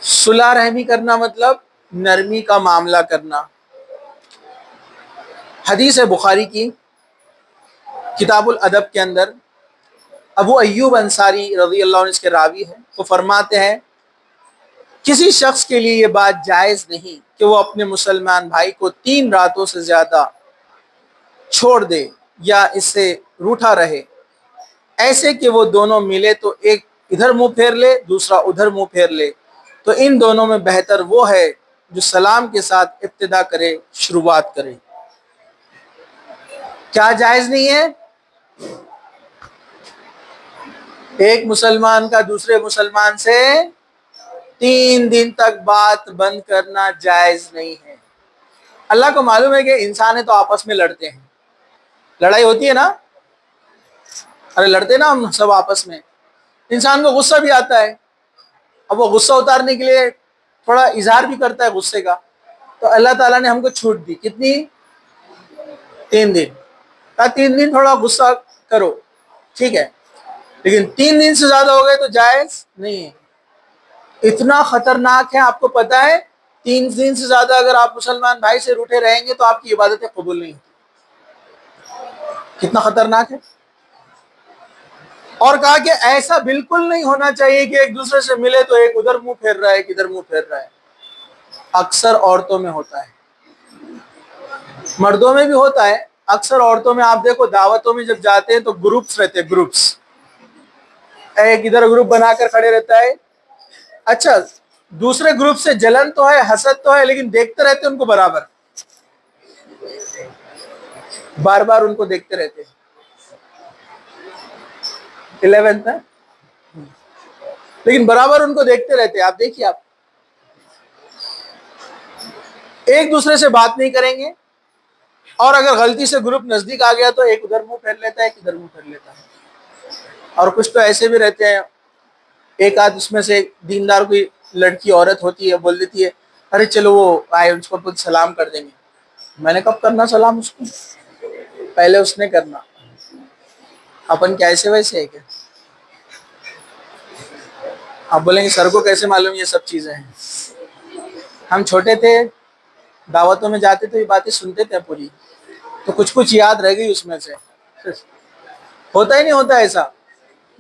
صلح رحمی کرنا مطلب نرمی کا معاملہ کرنا۔ حدیث ہے بخاری کی کتاب الادب کے اندر، ابو ایوب انصاری رضی اللہ عنہ اس کے راوی ہیں، وہ فرماتے ہیں کسی شخص کے لیے یہ بات جائز نہیں کہ وہ اپنے مسلمان بھائی کو 3 راتوں سے زیادہ چھوڑ دے یا اس سے روٹھا رہے، ایسے کہ وہ دونوں ملے تو ایک ادھر منہ پھیر لے، دوسرا ادھر منہ پھیر لے، تو ان دونوں میں بہتر وہ ہے جو سلام کے ساتھ ابتدا کرے، شروعات کرے۔ کیا جائز نہیں ہے؟ ایک مسلمان کا دوسرے مسلمان سے 3 دن تک بات بند کرنا جائز نہیں ہے۔ اللہ کو معلوم ہے کہ انسان تو آپس میں لڑتے ہیں، لڑائی ہوتی ہے نا، ارے لڑتے نا ہم سب آپس میں، انسان کو غصہ بھی آتا ہے، اب وہ غصہ اتارنے کے لیے تھوڑا اظہار بھی کرتا ہے غصے کا، تو اللہ تعالیٰ نے ہم کو چھوٹ دی، کتنی؟ 3 دن۔ 3 دن تھوڑا غصہ کرو، ٹھیک ہے، لیکن 3 دن سے زیادہ ہو گئے تو جائز نہیں ہے۔ اتنا خطرناک ہے، آپ کو پتا ہے 3 دن سے زیادہ اگر آپ مسلمان بھائی سے روٹھے رہیں گے تو آپ کی عبادتیں قبول نہیں ہوتی۔ کتنا خطرناک ہے۔ اور کہا کہ ایسا بالکل نہیں ہونا چاہیے کہ ایک دوسرے سے ملے تو ایک ادھر منہ پھیر رہا ہے، ایک ادھر منہ پھیر رہا ہے۔ اکثر عورتوں میں ہوتا ہے، مردوں میں بھی ہوتا ہے، اکثر عورتوں میں آپ دیکھو دعوتوں میں جب جاتے ہیں تو گروپس رہتے ہیں، گروپس، ایک ادھر گروپ بنا کر کھڑے رہتا ہے، اچھا دوسرے گروپ سے جلن تو ہے، حسد تو ہے، لیکن دیکھتے رہتے ان کو برابر، بار بار ان کو دیکھتے رہتے۔ 11 ہے لیکن برابر ان کو دیکھتے رہتے۔ آپ دیکھیے، آپ ایک دوسرے سے بات نہیں کریں گے، اور اگر غلطی سے گروپ نزدیک آ گیا تو ایک ادھر منہ پھیر لیتا ہے، ایک ادھر منہ پھیر لیتا ہے۔ اور کچھ تو ایسے بھی رہتے ہیں، ایک آدھ اس میں سے دیندار کوئی لڑکی عورت ہوتی ہے، بول دیتی ہے ارے چلو وہ آئے اس کو سلام کر دیں گے۔ میں نے کب کرنا سلام اس کو؟ پہلے اس نے کرنا۔ اپن کیا ایسے ویسے ہے کیا؟ آپ بولیں گے سر کو کیسے معلوم یہ سب چیزیں ہیں؟ ہم چھوٹے تھے، دعوتوں میں جاتے تو یہ باتیں سنتے تھے پوری، تو کچھ یاد رہ گئی اس میں سے۔ ہوتا ہی نہیں ہوتا ایسا،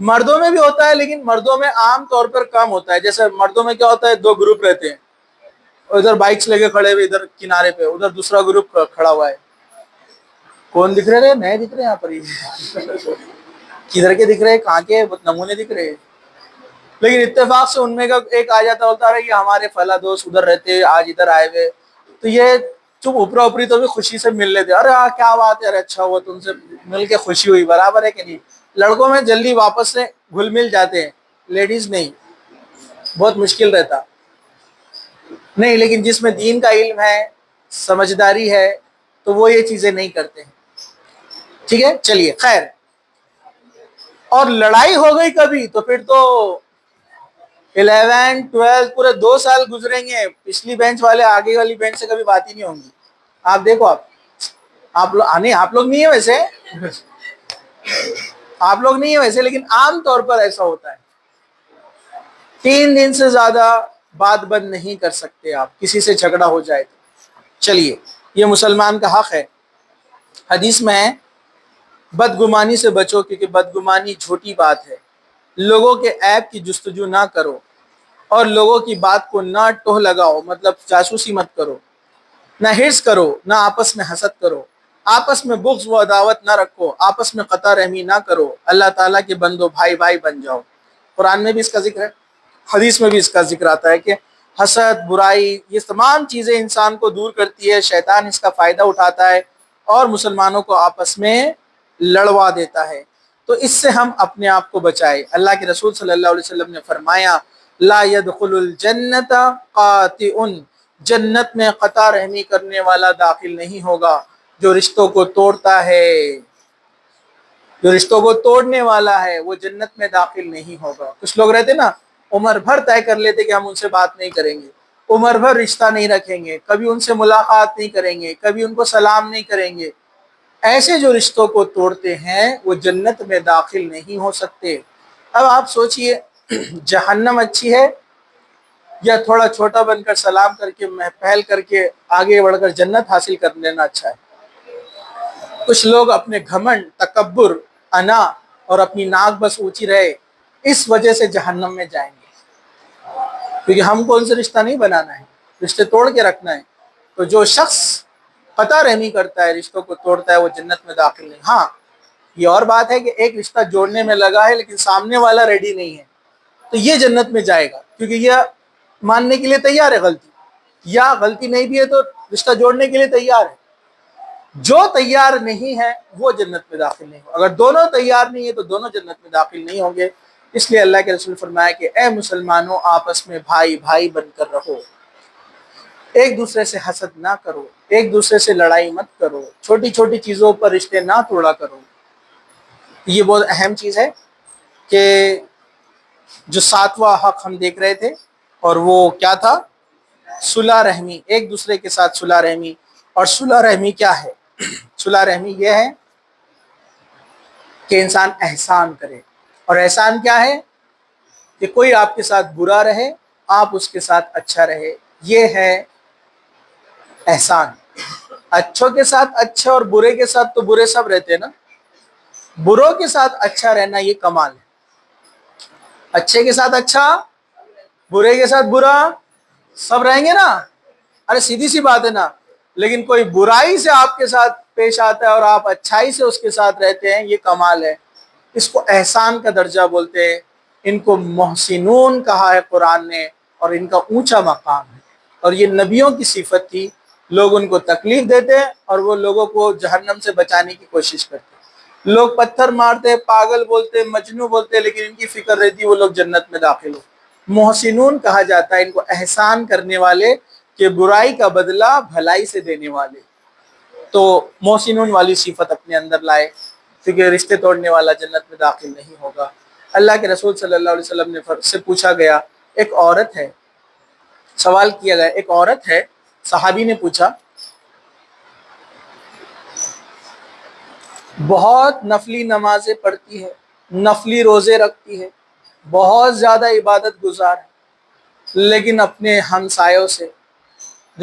مردوں میں بھی ہوتا ہے، لیکن مردوں میں عام طور پر کم ہوتا ہے۔ جیسے مردوں میں کیا ہوتا ہے، 2 گروپ رہتے ہیں، ادھر بائکس لے کے کھڑے ہوئے ادھر کنارے پہ، ادھر دوسرا گروپ کھڑا ہوا ہے۔ کون دکھ رہے؟ نئے دکھ رہے ہیں یہاں پر، کدھر کے دکھ رہے، کہاں کے نمونے دکھ رہے، لیکن اتفاق سے ان میں کا ایک آ جاتا ہوتا ہے کہ ہمارے فلاں دوست ادھر رہتے، آج ادھر آئے ہوئے، تو یہ چپ اوپرا اوپری تو بھی خوشی سے مل لیتے، ارے کیا بات ہے، ارے اچھا ہوا تم سے مل کے خوشی ہوئی، برابر ہے کہ نہیں؟ لڑکوں میں جلدی واپس سے گھل مل جاتے ہیں، لیڈیز نہیں، بہت مشکل رہتا نہیں، لیکن جس میں دین کا علم ہے، سمجھداری ہے، تو وہ یہ چیزیں نہیں کرتے ہیں، ٹھیک ہے، چلیے خیر۔ اور لڑائی ہو گئی کبھی تو پھر تو 11 12 پورے 2 سال گزریں گے، پچھلی بینچ والے آگے والی بینچ سے کبھی بات ہی نہیں ہوں گی۔ آپ دیکھو، آپ لوگ نہیں ہیں ویسے، آپ لوگ نہیں ہیں ویسے، لیکن عام طور پر ایسا ہوتا ہے۔ 3 دن سے زیادہ بات بند نہیں کر سکتے آپ، کسی سے جھگڑا ہو جائے تو۔ چلیے، یہ مسلمان کا حق ہے۔ حدیث میں ہے بدگمانی سے بچو، کیونکہ بدگمانی جھوٹی بات ہے۔ لوگوں کے عیب کی جستجو نہ کرو، اور لوگوں کی بات کو نہ ٹوہ لگاؤ، مطلب جاسوسی مت کرو، نہ ہرس کرو، نہ آپس میں حسد کرو، آپس میں بغض و عداوت نہ رکھو، آپس میں قطع رحمی نہ کرو، اللہ تعالیٰ کے بندو بھائی بھائی بن جاؤ۔ قرآن میں بھی اس کا ذکر ہے، حدیث میں بھی اس کا ذکر آتا ہے کہ حسد، برائی، یہ تمام چیزیں انسان کو دور کرتی ہے، شیطان اس کا فائدہ اٹھاتا ہے اور مسلمانوں کو آپس میں لڑوا دیتا ہے۔ تو اس سے ہم اپنے آپ کو بچائے۔ اللہ کے رسول صلی اللہ علیہ وسلم نے فرمایا لا يدخل الجنت قاطع، جنت میں قطع رحمی کرنے والا داخل نہیں ہوگا۔ جو رشتوں کو توڑتا ہے، جو رشتوں کو توڑنے والا ہے، وہ جنت میں داخل نہیں ہوگا۔ کچھ لوگ رہتے نا، عمر بھر طے کر لیتے کہ ہم ان سے بات نہیں کریں گے، عمر بھر رشتہ نہیں رکھیں گے، کبھی ان سے ملاقات نہیں کریں گے، کبھی ان کو سلام نہیں کریں گے۔ ایسے جو رشتوں کو توڑتے ہیں وہ جنت میں داخل نہیں ہو سکتے۔ اب آپ سوچئے، جہنم اچھی ہے یا تھوڑا چھوٹا بن کر سلام کر کے پہل کر کے آگے بڑھ کر جنت حاصل کر لینا اچھا ہے؟ کچھ لوگ اپنے گھمنڈ، تکبر، انا اور اپنی ناک بس اونچی رہے، اس وجہ سے جہنم میں جائیں گے، کیونکہ ہم کو ان سے رشتہ نہیں بنانا ہے، رشتے توڑ کے رکھنا ہے۔ تو جو شخص قطع رحمی کرتا ہے، رشتوں کو توڑتا ہے، وہ جنت میں داخل نہیں۔ ہاں، یہ اور بات ہے کہ ایک رشتہ جوڑنے میں لگا ہے لیکن سامنے والا ریڈی نہیں ہے، تو یہ جنت میں جائے گا، کیونکہ یہ ماننے کے لیے تیار ہے غلطی، یا غلطی نہیں بھی ہے تو رشتہ جوڑنے کے لیے تیار ہے۔ جو تیار نہیں ہے وہ جنت میں داخل نہیں ہوگا۔ اگر دونوں تیار نہیں ہے تو دونوں جنت میں داخل نہیں ہوں گے۔ اس لیے اللہ کے رسول فرمایا کہ اے مسلمانوں، آپس میں بھائی بھائی بن کر رہو، ایک دوسرے سے حسد نہ کرو، ایک دوسرے سے لڑائی مت کرو، چھوٹی چھوٹی چیزوں پر رشتے نہ توڑا کرو۔ یہ بہت اہم چیز ہے کہ جو ساتواں حق ہم دیکھ رہے تھے، اور وہ کیا تھا؟ صلح رحمی، ایک دوسرے کے ساتھ صلح رحمی۔ اور صلح رحمی کیا ہے؟ صلح رحمی یہ ہے کہ انسان احسان کرے، اور احسان کیا ہے؟ کہ کوئی آپ کے ساتھ برا رہے، آپ اس کے ساتھ اچھا رہے، یہ ہے احسان۔ اچھوں کے ساتھ اچھے اور برے کے ساتھ تو برے سب رہتے ہیں نا، بروں کے ساتھ اچھا رہنا یہ کمال ہے۔ اچھے کے ساتھ اچھا، برے کے ساتھ برا، سب رہیں گے نا؟ ارے سیدھی سی بات ہے نا۔ لیکن کوئی برائی سے آپ کے ساتھ پیش آتا ہے اور آپ اچھائی سے اس کے ساتھ رہتے ہیں، یہ کمال ہے۔ اس کو احسان کا درجہ بولتے ہیں، ان کو محسنون کہا ہے قرآن نے، اور ان کا اونچا مقام ہے۔ اور یہ نبیوں کی صفت تھی، لوگ ان کو تکلیف دیتے اور وہ لوگوں کو جہنم سے بچانے کی کوشش کرتے۔ لوگ پتھر مارتے، پاگل بولتے، مجنون بولتے، لیکن ان کی فکر رہتی وہ لوگ جنت میں داخل ہو۔ محسنون کہا جاتا ہے ان کو، احسان کرنے والے، کہ برائی کا بدلہ بھلائی سے دینے والے۔ تو محسنون والی صفت اپنے اندر لائے، کیونکہ رشتے توڑنے والا جنت میں داخل نہیں ہوگا۔ اللہ کے رسول صلی اللہ علیہ وسلم نے سے پوچھا گیا، ایک عورت ہے، سوال کیا گیا، ایک عورت ہے، صحابی نے پوچھا، بہت نفلی نمازیں پڑھتی ہے، نفلی روزے رکھتی ہے، بہت زیادہ عبادت گزار ہے، لیکن اپنے ہمسایوں سے،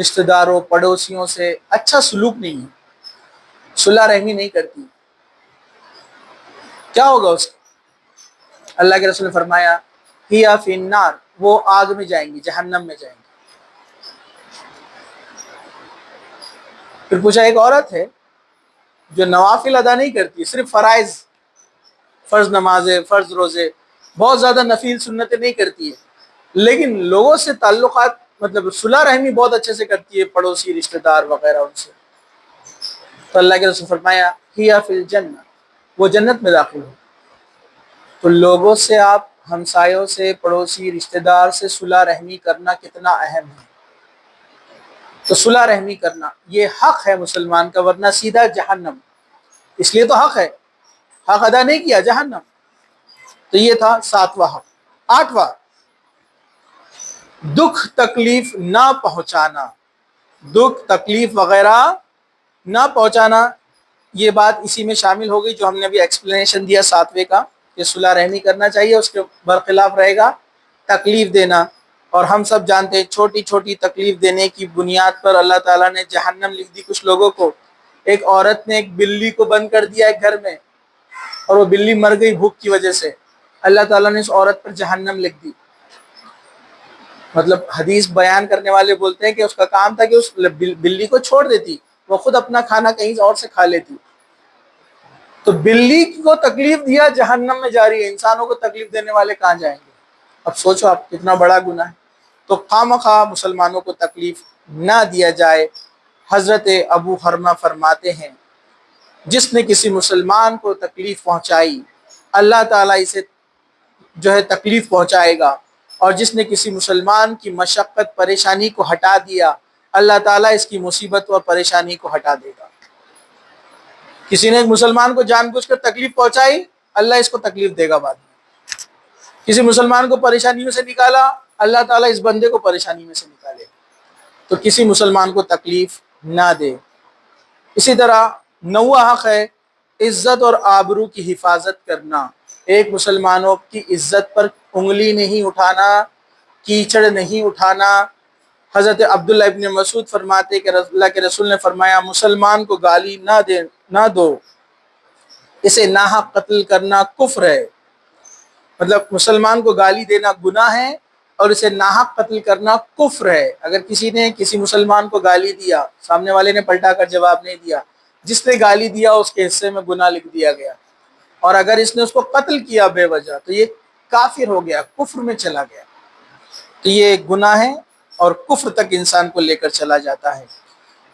رشتہ داروں، پڑوسیوں سے اچھا سلوک نہیں ہے، صلح رحمی نہیں کرتی، کیا ہوگا اس کا؟ اللہ کے رسول نے فرمایا، ہی فی النار، وہ آگ میں جائیں گی، جہنم میں جائیں گی۔ پھر پوچھا، ایک عورت ہے جو نوافل ادا نہیں کرتی، صرف فرائض، فرض نمازیں، فرض روزے، بہت زیادہ نفل سنتیں نہیں کرتی ہے، لیکن لوگوں سے تعلقات، مطلب صلح رحمی بہت اچھے سے کرتی ہے، پڑوسی، رشتہ دار وغیرہ ان سے۔ تو اللہ کے رسول فرمایا، ہی فی الجنہ، وہ جنت میں داخل ہو۔ تو لوگوں سے، آپ ہمسایوں سے، پڑوسی، رشتہ دار سے صلح رحمی کرنا کتنا اہم ہے۔ تو صلح رحمی کرنا یہ حق ہے مسلمان کا، ورنہ سیدھا جہنم۔ اس لیے تو حق ہے، حق ادا نہیں کیا، جہنم۔ تو یہ تھا ساتواں حق۔ آٹھواں، دکھ تکلیف نہ پہنچانا، دکھ تکلیف وغیرہ نہ پہنچانا، یہ بات اسی میں شامل ہو گئی جو ہم نے ابھی ایکسپلینیشن دیا ساتویں کا، کہ صلح رحمی کرنا چاہیے، اس کے برخلاف رہے گا تکلیف دینا۔ اور ہم سب جانتے ہیں چھوٹی چھوٹی تکلیف دینے کی بنیاد پر اللہ تعالیٰ نے جہنم لکھ دی کچھ لوگوں کو۔ ایک عورت نے ایک بلی کو بند کر دیا ایک گھر میں، اور وہ بلی مر گئی بھوک کی وجہ سے، اللہ تعالیٰ نے اس عورت پر جہنم لکھ دی۔ مطلب حدیث بیان کرنے والے بولتے ہیں کہ اس کا کام تھا کہ اس بلی کو چھوڑ دیتی، وہ خود اپنا کھانا کہیں اور سے کھا لیتی۔ تو بلی کو تکلیف دیا، جہنم میں جاری ہے، انسانوں کو تکلیف دینے والے کہاں جائیں گے؟ اب سوچو آپ، کتنا بڑا گناہ ہے۔ تو خواہ مسلمانوں کو تکلیف نہ دیا جائے۔ حضرت ابو حرمہ فرماتے ہیں، جس نے کسی مسلمان کو تکلیف پہنچائی، اللہ تعالیٰ اسے جو ہے تکلیف پہنچائے گا، اور جس نے کسی مسلمان کی مشقت، پریشانی کو ہٹا دیا، اللہ تعالیٰ اس کی مصیبت اور پریشانی کو ہٹا دے گا۔ کسی نے ایک مسلمان کو جان بوجھ کر تکلیف پہنچائی، اللہ اس کو تکلیف دے گا بعد میں۔ کسی مسلمان کو پریشانیوں سے نکالا، اللہ تعالیٰ اس بندے کو پریشانی میں سے نکالے۔ تو کسی مسلمان کو تکلیف نہ دے۔ اسی طرح نواں حق ہے عزت اور آبرو کی حفاظت کرنا۔ ایک مسلمانوں کی عزت پر انگلی نہیں اٹھانا، کیچڑ نہیں اٹھانا۔ حضرت عبداللہ ابن مسعود فرماتے کہ اللہ کے رسول نے فرمایا، مسلمان کو گالی نہ دو، اسے ناحق قتل کرنا کفر ہے۔ مطلب مسلمان کو گالی دینا گناہ ہے، اور اسے ناحق قتل کرنا کفر ہے۔ اگر کسی نے کسی مسلمان کو گالی دیا، سامنے والے نے پلٹا کر جواب نہیں دیا، جس نے گالی دیا اس کے حصے میں گناہ لکھ دیا گیا، اور اگر اس نے اس کو قتل کیا بے وجہ، تو یہ کافر ہو گیا، کفر میں چلا گیا، تو یہ ایک گناہ ہے اور کفر تک انسان کو لے کر چلا جاتا ہے۔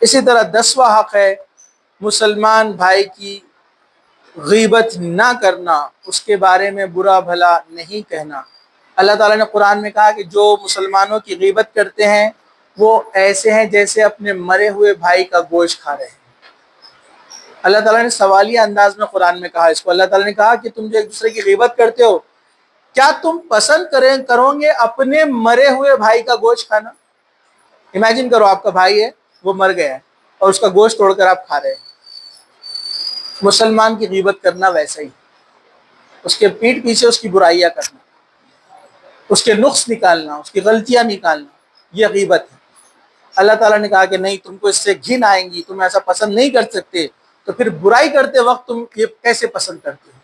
اسی طرح 10واں حق ہے مسلمان بھائی کی غیبت نہ کرنا، اس کے بارے میں برا بھلا نہیں کہنا۔ اللہ تعالیٰ نے قرآن میں کہا کہ جو مسلمانوں کی غیبت کرتے ہیں وہ ایسے ہیں جیسے اپنے مرے ہوئے بھائی کا گوشت کھا رہے ہیں۔ اللہ تعالیٰ نے سوالیہ انداز میں قرآن میں کہا اس کو۔ اللہ تعالیٰ نے کہا کہ تم جو ایک دوسرے کی غیبت کرتے ہو، کیا تم پسند کرو گے اپنے مرے ہوئے بھائی کا گوشت کھانا؟ امیجن کرو آپ کا بھائی ہے، وہ مر گیا ہے اور اس کا گوشت توڑ کر آپ کھا رہے ہیں۔ مسلمان کی غیبت کرنا ویسا ہی، اس کے پیٹھ پیچھے اس کی برائیاں کرنا، اس کے نقص نکالنا، اس کی غلطیاں نکالنا، یہ غیبت ہے۔ اللہ تعالیٰ نے کہا کہ نہیں، تم کو اس سے گھن آئیں گی، تم ایسا پسند نہیں کر سکتے، تو پھر برائی کرتے وقت تم یہ کیسے پسند کرتے ہو؟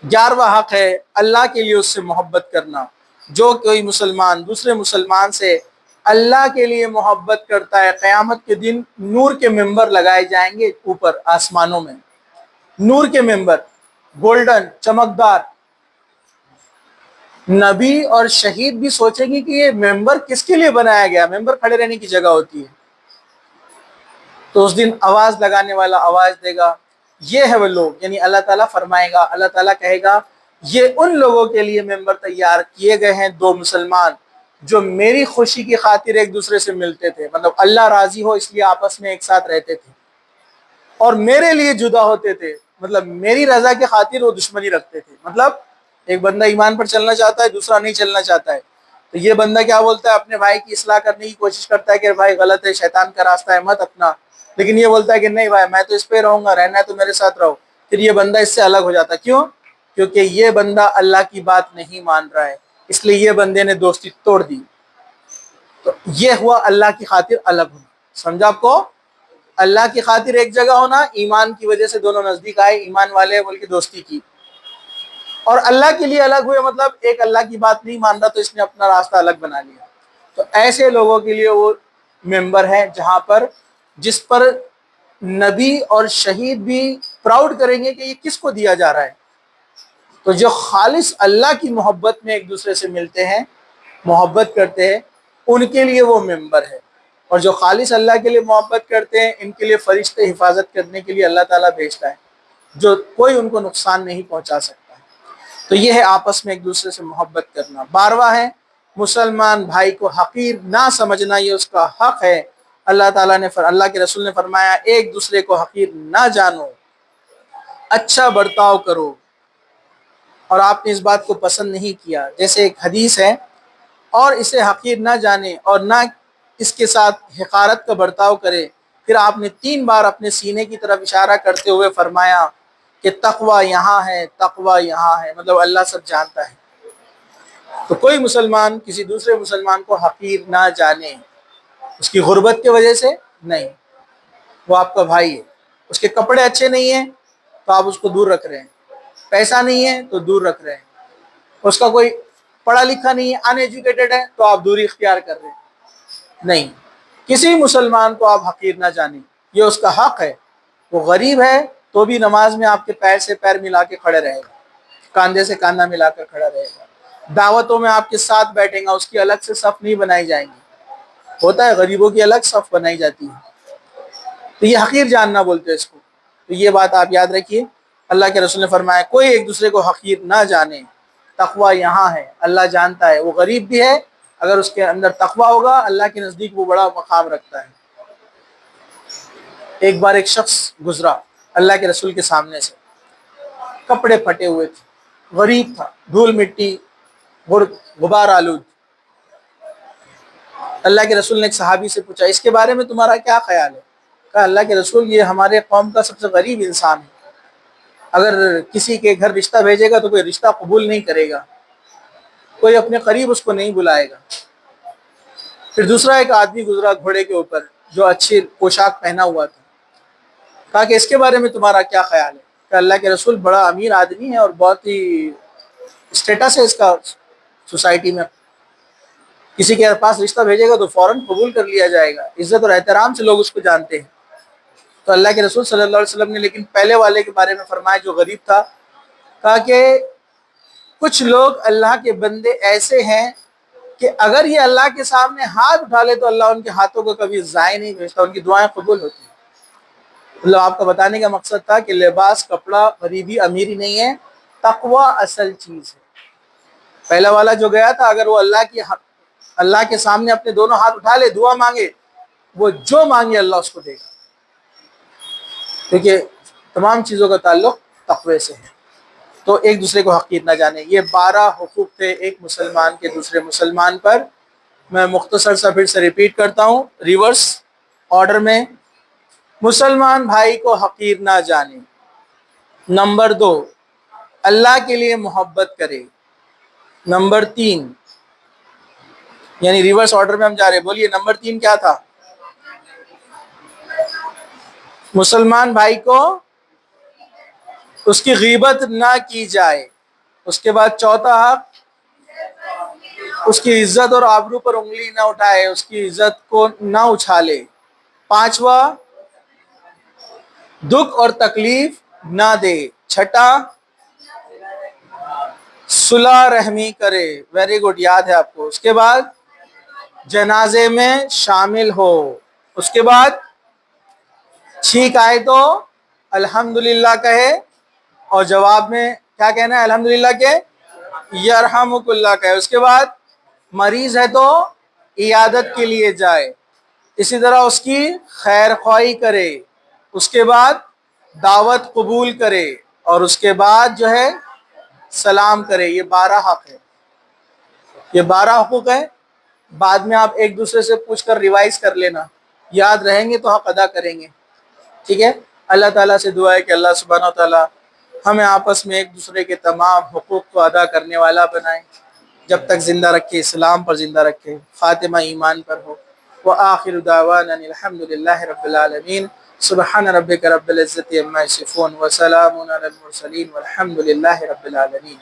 11واں حق ہے اللہ کے لیے اس سے محبت کرنا۔ جو کوئی مسلمان دوسرے مسلمان سے اللہ کے لیے محبت کرتا ہے، قیامت کے دن نور کے ممبر لگائے جائیں گے اوپر آسمانوں میں، نور کے ممبر، گولڈن چمکدار۔ نبی اور شہید بھی سوچیں گے کہ یہ ممبر کس کے لیے بنایا گیا؟ ممبر کھڑے رہنے کی جگہ ہوتی ہے، تو اس دن آواز لگانے والا آواز دے گا، یہ ہے وہ لوگ، یعنی اللہ تعالیٰ فرمائے گا، اللہ تعالیٰ کہے گا یہ ان لوگوں کے لیے ممبر تیار کیے گئے ہیں، دو مسلمان جو میری خوشی کی خاطر ایک دوسرے سے ملتے تھے، مطلب اللہ راضی ہو اس لیے آپس میں ایک ساتھ رہتے تھے، اور میرے لیے جدا ہوتے تھے، مطلب میری رضا کی خاطر وہ دشمنی رکھتے تھے۔ مطلب ایک بندہ ایمان پر چلنا چاہتا ہے، دوسرا نہیں چلنا چاہتا ہے، تو یہ بندہ کیا بولتا ہے؟ اپنے بھائی کی اصلاح کرنے کی کوشش کرتا ہے کہ بھائی غلط ہے، شیطان کا راستہ ہے، مت اپنا، لیکن یہ بولتا ہے کہ نہیں بھائی میں تو اس پہ رہوں گا، رہنا ہے تو میرے ساتھ رہو۔ پھر یہ بندہ اس سے الگ ہو جاتا ہے، کیوں؟ کیونکہ یہ بندہ اللہ کی بات نہیں مان رہا ہے، اس لیے یہ بندے نے دوستی توڑ دی۔ تو یہ ہوا اللہ کی خاطر الگ ہونا، سمجھا آپ کو؟ اللہ کی خاطر ایک جگہ ہونا، ایمان کی وجہ سے دونوں نزدیک آئے، ایمان والے بول کے دوستی کی، اور اللہ کے لیے الگ ہوئے، مطلب ایک اللہ کی بات نہیں مان رہا تو اس نے اپنا راستہ الگ بنا لیا۔ تو ایسے لوگوں کے لیے وہ ممبر ہے جہاں پر جس پر نبی اور شہید بھی پراؤڈ کریں گے کہ یہ کس کو دیا جا رہا ہے۔ تو جو خالص اللہ کی محبت میں ایک دوسرے سے ملتے ہیں، محبت کرتے ہیں، ان کے لیے وہ ممبر ہے، اور جو خالص اللہ کے لیے محبت کرتے ہیں ان کے لیے فرشتے حفاظت کرنے کے لیے اللہ تعالیٰ بھیجتا ہے، جو کوئی ان کو نقصان نہیں پہنچا سکتا۔ تو یہ ہے آپس میں ایک دوسرے سے محبت کرنا۔ 12واں ہے مسلمان بھائی کو حقیر نہ سمجھنا، یہ اس کا حق ہے۔ اللہ تعالیٰ نے اللہ کے رسول نے فرمایا ایک دوسرے کو حقیر نہ جانو، اچھا برتاؤ کرو، اور آپ نے اس بات کو پسند نہیں کیا۔ جیسے ایک حدیث ہے، اور اسے حقیر نہ جانے اور نہ اس کے ساتھ حقارت کا برتاؤ کرے۔ پھر آپ نے 3 بار اپنے سینے کی طرف اشارہ کرتے ہوئے فرمایا کہ تقوی یہاں ہے، تقوی یہاں ہے، مطلب اللہ سب جانتا ہے۔ تو کوئی مسلمان کسی دوسرے مسلمان کو حقیر نہ جانے، اس کی غربت کی وجہ سے نہیں، وہ آپ کا بھائی ہے، اس کے کپڑے اچھے نہیں ہیں تو آپ اس کو دور رکھ رہے ہیں، پیسہ نہیں ہے تو دور رکھ رہے ہیں، اس کا کوئی پڑھا لکھا نہیں ہے، ان ایجوکیٹڈ ہے تو آپ دوری اختیار کر رہے ہیں۔ نہیں، کسی مسلمان کو آپ حقیر نہ جانیں، یہ اس کا حق ہے۔ وہ غریب ہے تو بھی نماز میں آپ کے پیر سے پیر ملا کے کھڑے رہے گا، کاندھے سے کاندھا ملا کر کھڑا رہے گا، دعوتوں میں آپ کے ساتھ بیٹھے گا، اس کی الگ سے صف نہیں بنائی جائیں گی، ہوتا ہے غریبوں کی الگ صف بنائی جاتی ہے، تو یہ حقیر جاننا بولتے ہیں اس کو۔ تو یہ بات آپ یاد رکھیے، اللہ کے رسول نے فرمایا کوئی ایک دوسرے کو حقیر نہ جانے، تقوی یہاں ہے، اللہ جانتا ہے، وہ غریب بھی ہے، اگر اس کے اندر تقوی ہوگا اللہ کے نزدیک وہ بڑا مقام رکھتا ہے۔ ایک بار ایک شخص گزرا اللہ کے رسول کے سامنے سے، کپڑے پھٹے ہوئے تھے، غریب تھا، دھول مٹی غبار آلود۔ اللہ کے رسول نے ایک صحابی سے پوچھا اس کے بارے میں تمہارا کیا خیال ہے؟ کہا اللہ کے رسول یہ ہمارے قوم کا سب سے غریب انسان ہے، اگر کسی کے گھر رشتہ بھیجے گا تو کوئی رشتہ قبول نہیں کرے گا، کوئی اپنے قریب اس کو نہیں بلائے گا۔ پھر دوسرا ایک آدمی گزرا گھوڑے کے اوپر جو اچھی پوشاک پہنا ہوا تھا، کہا کہ اس کے بارے میں تمہارا کیا خیال ہے؟ کہ اللہ کے رسول بڑا امیر آدمی ہے اور بہت ہی اسٹیٹس ہے اس کا سوسائٹی میں، کسی کے پاس رشتہ بھیجے گا تو فوراً قبول کر لیا جائے گا، عزت اور احترام سے لوگ اس کو جانتے ہیں۔ تو اللہ کے رسول صلی اللہ علیہ وسلم نے لیکن پہلے والے کے بارے میں فرمایا جو غریب تھا، کہا کہ کچھ لوگ اللہ کے بندے ایسے ہیں کہ اگر یہ اللہ کے سامنے ہاتھ اٹھا لے تو اللہ ان کے ہاتھوں کو کبھی ضائع نہیں بھیجتا، ان کی دعائیں قبول ہوتی ہیں۔ مطلب آپ کو بتانے کا مقصد تھا کہ لباس، کپڑا غریبی امیری نہیں ہے، تقوی اصل چیز ہے۔ پہلا والا جو گیا تھا، اگر وہ اللہ کے سامنے اپنے دونوں ہاتھ اٹھا لے، دعا مانگے، وہ جو مانگے اللہ اس کو دے گا، کیونکہ تمام چیزوں کا تعلق تقوی سے ہے۔ تو ایک دوسرے کو حقیر نہ جانے۔ یہ 12 حقوق تھے ایک مسلمان کے دوسرے مسلمان پر۔ میں مختصر سا پھر سے ریپیٹ کرتا ہوں ریورس آرڈر میں۔ مسلمان بھائی کو حقیر نہ جانے۔ نمبر 2، اللہ کے لیے محبت کرے۔ نمبر 3، یعنی ریورس آرڈر میں ہم جا رہے، بولیے نمبر 3 کیا تھا؟ مسلمان بھائی کو اس کی غیبت نہ کی جائے۔ اس کے بعد چوتھا حق، اس کی عزت اور آبرو پر انگلی نہ اٹھائے، اس کی عزت کو نہ اچھالے۔ پانچواں، دکھ اور تکلیف نہ دے۔ چھٹا، صلح رحمی کرے۔ ویری گڈ، یاد ہے آپ کو۔ اس کے بعد جنازے میں شامل ہو۔ اس کے بعد چھینک آئے تو الحمدللہ کہے، اور جواب میں کیا کہنا ہے؟ الحمدللہ کے یرحمک اللہ کہے۔ اس کے بعد مریض ہے تو عیادت کے لیے جائے، اسی طرح اس کی خیر خواہی کرے۔ اس کے بعد دعوت قبول کرے، اور اس کے بعد جو ہے سلام کرے۔ یہ 12 حق ہے، یہ 12 حقوق ہے۔ بعد میں آپ ایک دوسرے سے پوچھ کر ریوائز کر لینا، یاد رہیں گے تو حق ادا کریں گے، ٹھیک ہے؟ اللہ تعالیٰ سے دعا ہے کہ اللہ سبحانہ وتعالیٰ ہمیں آپس میں ایک دوسرے کے تمام حقوق کو ادا کرنے والا بنائیں، جب تک زندہ رکھے، اسلام پر زندہ رکھے، خاتمہ ایمان پر ہو۔ وآخر دعوانا الحمدللہ رب العالمین۔ سبحان ربک رب العزت عما یصفون وسلام علی المرسلین والحمدللہ رب العالمین۔